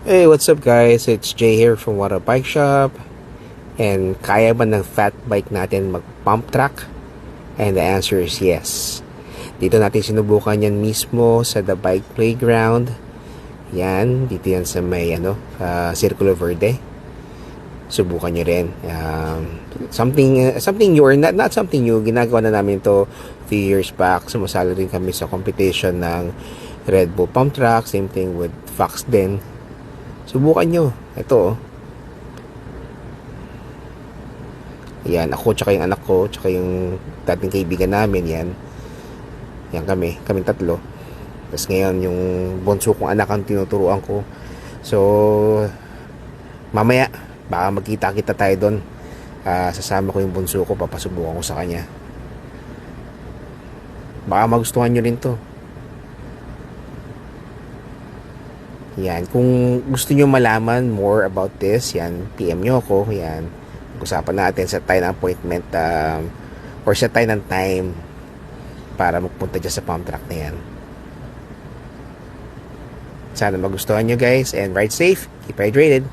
Hey, what's up guys? It's Jay here from Wara Bike Shop. And kaya ba ng fat bike natin mag-pump track? And the answer is yes. Dito natin sinubukan yan mismo sa The Bike Playground. Yan, dito yan sa may Circulo Verde. Subukan nyo rin. Something new, or not something new. Ginagawa na namin to few years back. Sumasali rin kami sa competition ng Red Bull Pump Track. Same thing with Fox din. Subukan nyo. Ito, oh. Yan, ako tsaka yung anak ko, tsaka yung dating kaibigan namin, yan. Yan kaming tatlo. Tapos ngayon, yung bunso kong anak ang tinuturuan ko. So, mamaya, baka magkita-kita tayo doon. Sasama ko yung bunso ko, papasubukan ko sa kanya. Baka magustuhan nyo rin to. Yan, kung gusto nyo malaman more about this, yan, PM nyo ako, yan. Pag-usapan natin, set tayo ng appointment, or set tayo ng time para magpunta dyan sa pump track na yan. Sana magustuhan nyo guys, and ride safe, keep hydrated.